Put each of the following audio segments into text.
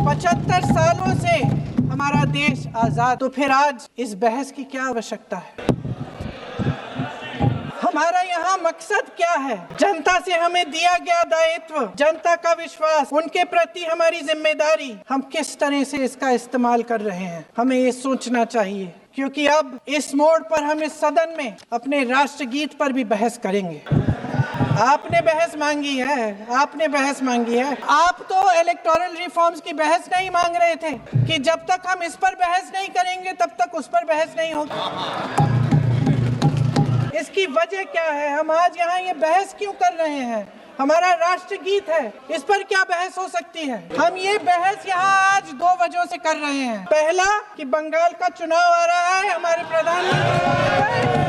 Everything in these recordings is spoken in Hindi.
75 सालों से हमारा देश आजाद, तो फिर आज इस बहस की क्या आवश्यकता है? हमारा यहाँ मकसद क्या है? जनता से हमें दिया गया दायित्व, जनता का विश्वास, उनके प्रति हमारी जिम्मेदारी, हम किस तरह से इसका इस्तेमाल कर रहे हैं, हमें ये सोचना चाहिए। क्योंकि अब इस मोड़ पर हम इस सदन में अपने राष्ट्रगीत पर भी बहस करेंगे। आपने बहस मांगी है, आपने बहस मांगी है। आप तो इलेक्टोरल रिफॉर्म्स की बहस नहीं मांग रहे थे कि जब तक हम इस पर बहस नहीं करेंगे तब तक उस पर बहस नहीं होगी। इसकी वजह क्या है? हम आज यहाँ ये बहस क्यों कर रहे हैं? हमारा राष्ट्रगीत है, इस पर क्या बहस हो सकती है? हम ये बहस यहाँ आज 2 वजहों से कर रहे हैं। पहला कि बंगाल का चुनाव आ रहा है, हमारे प्रधानमंत्री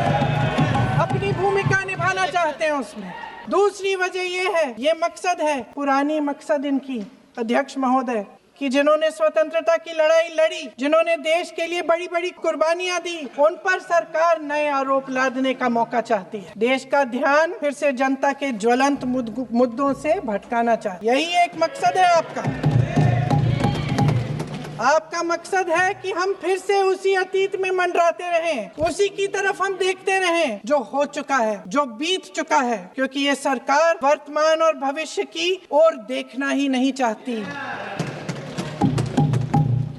अपनी भूमिका निभाना चाहते हैं उसमें। दूसरी वजह ये है, ये मकसद है, पुरानी मकसद इनकी अध्यक्ष महोदय, कि जिन्होंने स्वतंत्रता की लड़ाई लड़ी, जिन्होंने देश के लिए बड़ी बड़ी कुर्बानियां दी, उन पर सरकार नए आरोप लादने का मौका चाहती है। देश का ध्यान फिर से जनता के ज्वलंत मुद्दों से भटकाना चाहती है। यही एक मकसद है आपका। आपका मकसद है कि हम फिर से उसी अतीत में मंडराते रहें, उसी की तरफ हम देखते रहें जो हो चुका है, जो बीत चुका है। क्योंकि ये सरकार वर्तमान और भविष्य की ओर देखना ही नहीं चाहती,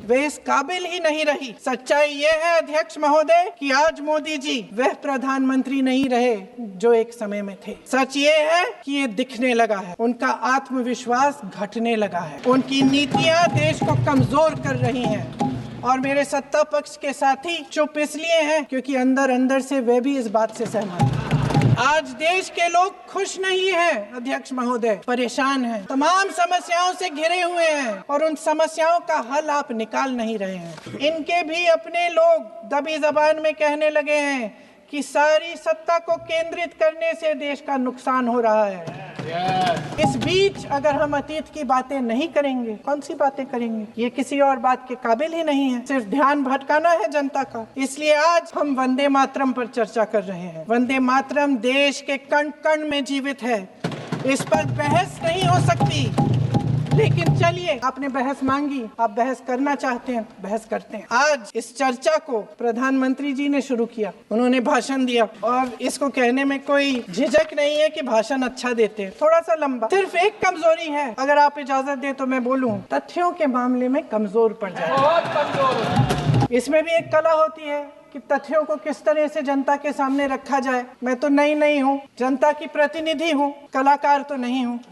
वे इस काबिल ही नहीं रही। सच्चाई ये है अध्यक्ष महोदय कि आज मोदी जी वह प्रधानमंत्री नहीं रहे जो एक समय में थे। सच ये है कि ये दिखने लगा है, उनका आत्मविश्वास घटने लगा है, उनकी नीतियां देश को कमजोर कर रही हैं। और मेरे सत्ता पक्ष के साथी चुप इसलिए हैं क्योंकि अंदर अंदर से वे भी इस बात से सहमत हैं। आज देश के लोग खुश नहीं हैं अध्यक्ष महोदय, परेशान हैं, तमाम समस्याओं से घिरे हुए हैं और उन समस्याओं का हल आप निकाल नहीं रहे हैं। इनके भी अपने लोग दबी जबान में कहने लगे हैं कि सारी सत्ता को केंद्रित करने से देश का नुकसान हो रहा है। इस बीच अगर हम अतीत की बातें नहीं करेंगे, कौन सी बातें करेंगे? ये किसी और बात के काबिल ही नहीं है, सिर्फ ध्यान भटकाना है जनता का। इसलिए आज हम वंदे मातरम पर चर्चा कर रहे हैं। वंदे मातरम देश के कण कण में जीवित है, इस पर बहस नहीं हो सकती। लेकिन चलिए, आपने बहस मांगी, आप बहस करना चाहते हैं, बहस करते हैं। आज इस चर्चा को प्रधानमंत्री जी ने शुरू किया, उन्होंने भाषण दिया और इसको कहने में कोई झिझक नहीं है कि भाषण अच्छा देते हैं, थोड़ा सा लंबा। सिर्फ एक कमजोरी है, अगर आप इजाजत दें तो मैं बोलूं, तथ्यों के मामले में कमजोर पड़ जाए, बहुत कमजोर। इसमें भी एक कला होती है कि तथ्यों को किस तरह से जनता के सामने रखा जाए। मैं तो नहीं हूँ, जनता की प्रतिनिधि हूँ, कलाकार तो नहीं हूँ।